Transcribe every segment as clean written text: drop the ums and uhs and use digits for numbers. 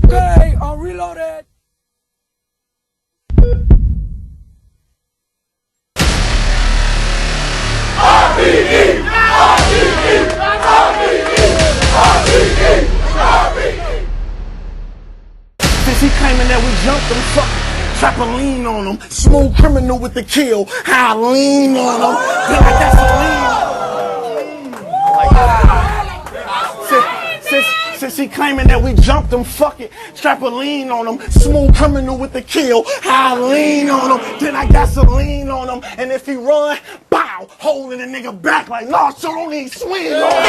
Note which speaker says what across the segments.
Speaker 1: Okay, I'm reloaded.
Speaker 2: Since he claiming that we jumped him, fuck it. Trap a lean on him. Smooth criminal with the kill. How I lean on him. Then I got some lean. Since he claiming that we jumped him, fuck it. Strap a lean on him. Smooth criminal with the kill. How I lean on him. Then I got some lean on him. And if he run, bow, holding the nigga back like, nah, so don't even swing on him.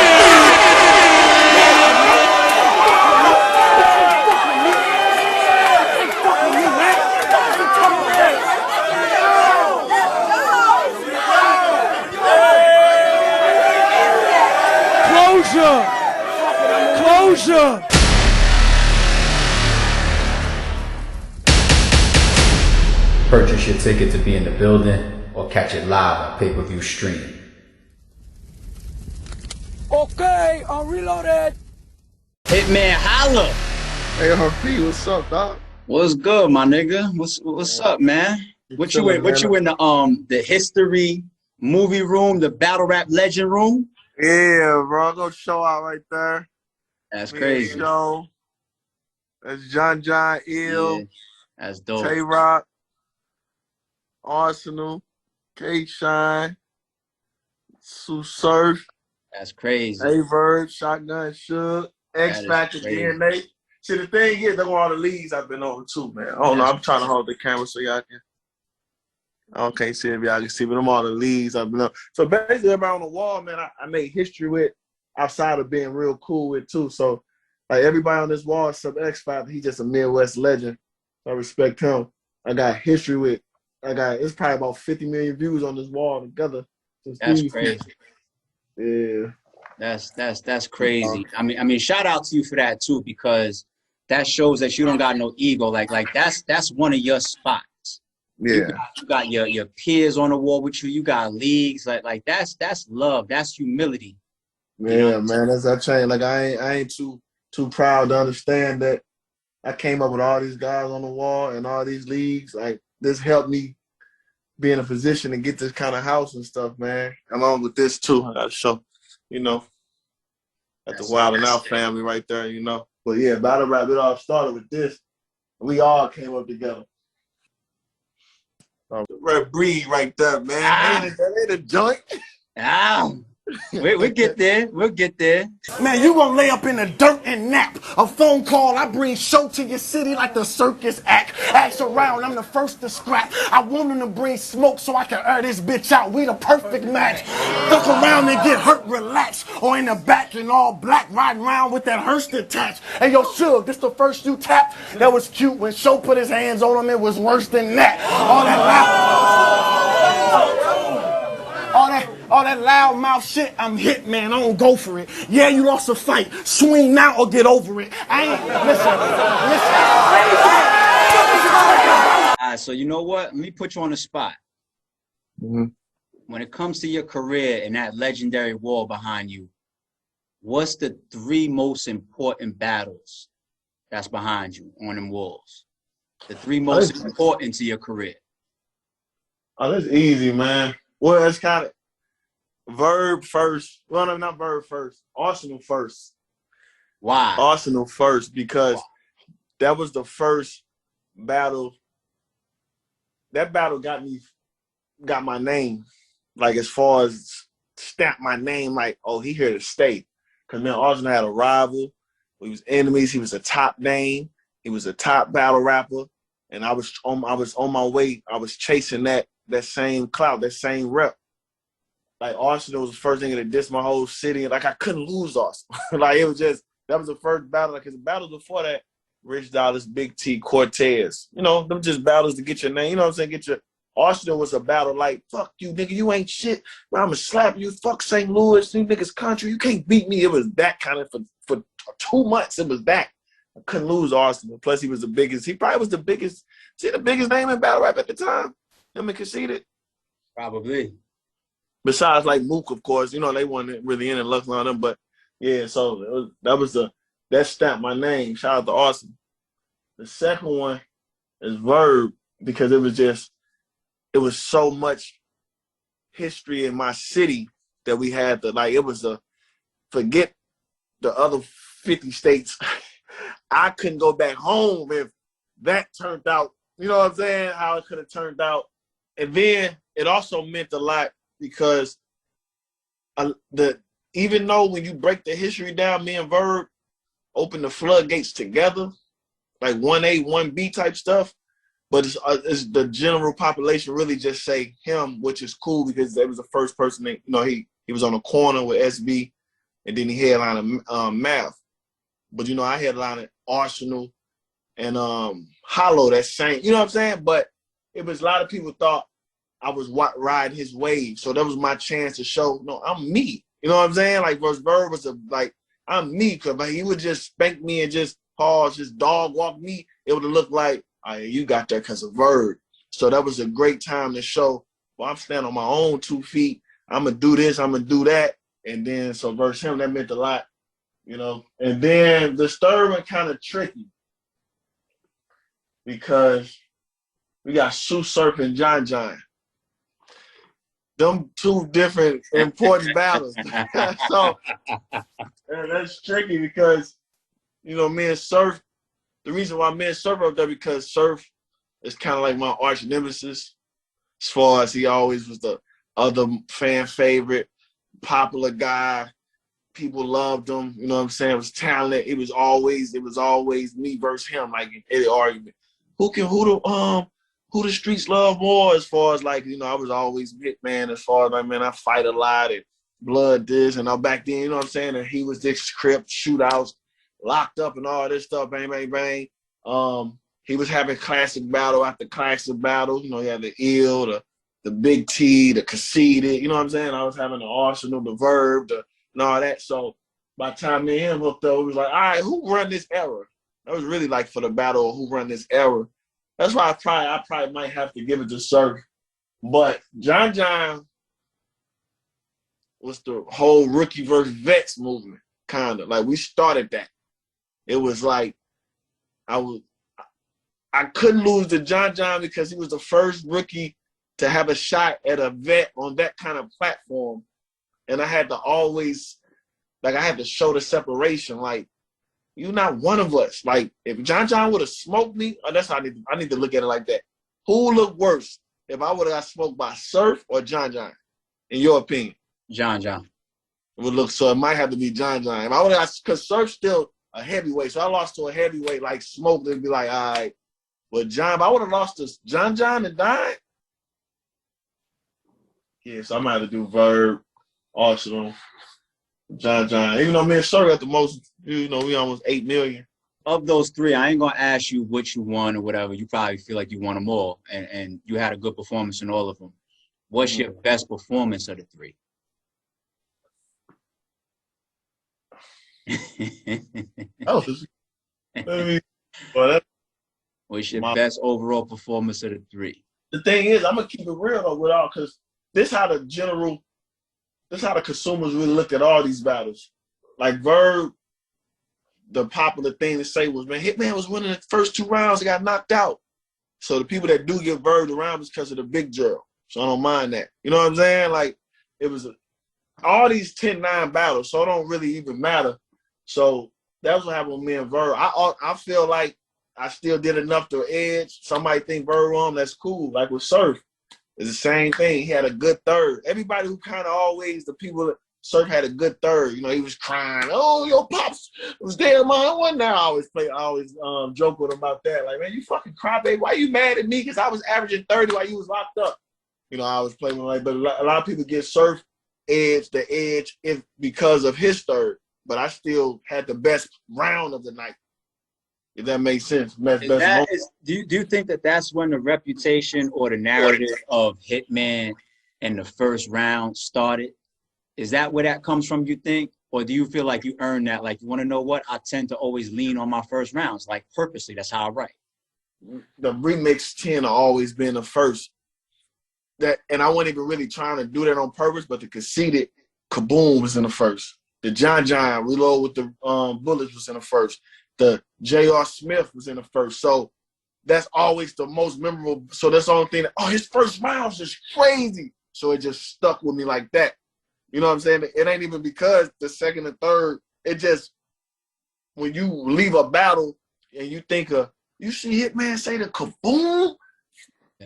Speaker 1: Closure!
Speaker 3: Purchase your ticket to be in the building or catch it live on pay-per-view stream.
Speaker 1: Okay, I'm reloaded.
Speaker 4: Hitman Holla.
Speaker 5: Hey, RP, what's up, dog?
Speaker 4: What's good, my nigga? What's up, man? What you in the history movie room, the battle rap legend room?
Speaker 5: Yeah, bro, I'm gonna show out right there.
Speaker 4: That's crazy.
Speaker 5: Show. That's John Ill,
Speaker 4: Yeah, that's dope.
Speaker 5: Tay-Rock, Arsenal, K-Shine, Sue Surf,
Speaker 4: That's crazy.
Speaker 5: A-Verb, Shotgun Shook, X-Factor, DNA. See, the thing is, they're all the leagues I've been over too, man. I don't know, I'm trying to hold the camera so y'all can. I can't see if y'all can see, but I'm all the leagues I've been on. So basically, everybody on the wall, man, I made history with outside of being real cool with too. So like everybody on this wall, except X-Factor, he's just a Midwest legend. I respect him. I got history with. It's probably about 50 million views on this wall together.
Speaker 4: That's crazy.
Speaker 5: Yeah.
Speaker 4: That's crazy. I mean, shout out to you for that too, because that shows that you don't got no ego. Like that's one of your spots.
Speaker 5: Yeah.
Speaker 4: You got your peers on the wall with you. You got leagues. Like that's love. That's humility.
Speaker 5: Yeah, man. That's that change. Like I ain't too proud to understand that I came up with all these guys on the wall and all these leagues. Like this helped me be in a position to get this kind of house and stuff, man. Along with this too. I gotta show, at the Wild and Out family right there, But yeah, battle rap, it all started with this. We all came up together. Red breed right there, man. Ain't a joint.
Speaker 4: We'll get there. We'll get there.
Speaker 2: Man, you gonna lay up in the dirt and nap. A phone call, I bring show to your city like the circus act. Ask around, I'm the first to scrap. I want them to bring smoke so I can air this bitch out. We the perfect match. Fuck around and get hurt, relax. Or in the back in all black, riding around with that hearse attached. Hey, yo, Suge, this the first you tapped? That was cute. When Show put his hands on him, it was worse than that. All that loud mouth shit, I'm Hitman, I don't go for it. Yeah, you lost a fight. Swing now or get over it. Listen.
Speaker 4: All right, so you know what? Let me put you on the spot.
Speaker 5: Mm-hmm.
Speaker 4: When it comes to your career and that legendary wall behind you, what's the 3 most important battles that's behind you on them walls? The 3 most important to your career.
Speaker 5: Oh, that's easy, man. Well, it's kind of Verb first. Well, no, not Verb first. Arsenal first.
Speaker 4: Why?
Speaker 5: Arsenal first because that was the first battle. That battle got my name. Like as far as stamp my name, like, oh, he here to stay. Because man, Arsenal had a rival. We was enemies. He was a top name. He was a top battle rapper. And I was on my way. I was chasing that same clout, that same rep. Like Arsenal was the first thing that dissed my whole city. Like I couldn't lose Arsenal. Like it was just, that was the first battle. Like his battles before that, Rich Dollars, Big T, Cortez. Them just battles to get your name. You know what I'm saying? Get your Arsenal was a battle like, fuck you, nigga, you ain't shit. Well, I'm gonna slap you. Fuck St. Louis, you niggas country. You can't beat me. It was that kind of for 2 months. It was that. I couldn't lose Arsenal. Plus, he was the biggest. He probably was the biggest. See, the biggest name in battle rap at the time. Him and Conceited.
Speaker 4: Probably.
Speaker 5: Besides, like Mook, of course, they weren't really in Lux on them. But yeah, so that stamped my name. Shout out to Arsenal. The second one is Verb, because it was so much history in my city that we had to, like, it was forget the other 50 states. I couldn't go back home if that turned out, you know what I'm saying, how it could have turned out. And then it also meant a lot because even though when you break the history down, me and Verb open the floodgates together, like 1A, 1B type stuff, but it's the general population really just say him, which is cool because they was the first person that, you know, he was on the corner with SB, and then he headlined Math. But, you know, I headlined Arsenal and Hollow that same, you know what I'm saying? But it was a lot of people thought I was riding his wave. So that was my chance to show, no, I'm me. You know what I'm saying? Like, verse Bird was I'm me, because he would just spank me and just pause, just dog walk me. It would have looked like, oh, you got that because of Verb. So that was a great time to show, well, I'm standing on my own 2 feet. I'm going to do this, I'm going to do that. And then, so verse him, that meant a lot, you know. And then the third one kind of tricky because we got Sue Surf and John John. Them 2 different important battles. So that's tricky because, you know, me and Surf, the reason why me and Surf are up there because Surf is kind of like my arch nemesis as far as he always was the other fan favorite, popular guy. People loved him, you know what I'm saying? It was talented. It was always me versus him, like in any argument. Who the streets love more, as far as, like, you know, I was always Hitman as far as, like, man, I fight a lot and blood this and all back then, you know what I'm saying? And he was this Crip, shootouts, locked up and all this stuff, bang, bang, bang. He was having classic battle after classic battle. You know, he had the Ill, the Big T, the Conceited, you know what I'm saying? I was having the Arsenal, the Verb, and all that. So by the time me and him hooked up, it was like, all right, who run this era? That was really like for the battle of who run this era. That's why I probably might have to give it to Surf. But John John was the whole rookie versus vets movement, kind of. Like, we started that. It was like I couldn't lose to John John because he was the first rookie to have a shot at a vet on that kind of platform. And I had to always, like, I had to show the separation. Like, you're not one of us. Like, if John John would have smoked me, that's how I need to look at it like that. Who would look worse if I would have got smoked by Surf or John John, in your opinion?
Speaker 4: John John.
Speaker 5: It would look, so it might have to be John John. If I would have got, because Surf's still a heavyweight, so I lost to a heavyweight like Smoke, it'd be like, all right. But John, if I would have lost to John John and died, yeah, so I might have to do Verb, Arsenal, John John. Even though me and Surf got the most, you know, we almost 8 million.
Speaker 4: Of those 3, I ain't gonna ask you which you won or whatever. You probably feel like you won them all, and you had a good performance in all of them. What's your best performance of the 3? What's your best overall performance of the 3?
Speaker 5: The thing is, I'm gonna keep it real though with all, because this how the consumers really look at all these battles. Like Verb, the popular thing to say was, man, Hitman was winning the first 2 rounds and got knocked out. So the people that do give Verb the round was because of the big drill. So I don't mind that. You know what I'm saying? Like, it was all these 10-9 battles, so it don't really even matter. So that's what happened with me and Verb. I feel like I still did enough to edge. Somebody think Verb won, that's cool. Like with Surf, it's the same thing. He had a good third. Everybody who kind of always, the people that Surf had a good third. You know, he was crying, oh, your pops was there, man. One now I always joke with him about that. Like, man, you fucking cry, baby. Why you mad at me? Because I was averaging 30 while you was locked up. You know, I was playing with, like, but a lot of people get Surf the edge because of his third. But I still had the best round of the night, if that makes sense. Do
Speaker 4: you think that that's when the reputation or the narrative of Hitman in the first round started? Is that where that comes from, you think? Or do you feel like you earned that? Like, you want to know what? I tend to always lean on my first rounds, like purposely. That's how I write.
Speaker 5: The remix 10 always been the first. And I wasn't even really trying to do that on purpose, but the Conceited Kaboom was in the first. The John John Reload with the Bullets was in the first. the J.R. Smith was in the first. So that's always the most memorable. So that's the only thing that, oh, his first rounds is crazy. So it just stuck with me like that. You know what I'm saying? It ain't even because the second and third, it just, when you leave a battle and you think you see Hitman say the kaboom,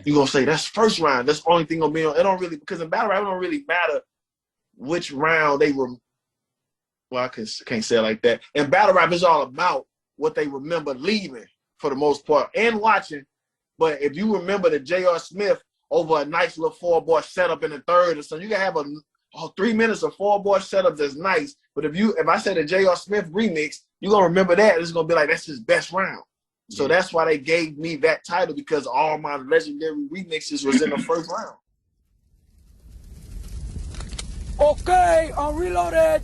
Speaker 5: you're going to say that's first round. That's the only thing going to be on. It don't really, because in battle rap, it don't really matter which round they were. Well, I can't say it like that. And battle rap is all about what they remember leaving for the most part and watching. But if you remember the J.R. Smith over a nice little 4-bar setup in the third or something, you can have a 3 minutes of 4-bar setup that's nice. But if I say the J.R. Smith remix, you're going to remember that. It's going to be like, that's his best round. So that's why they gave me that title, because all my legendary remixes was in the first round.
Speaker 1: Okay, I'm reloaded.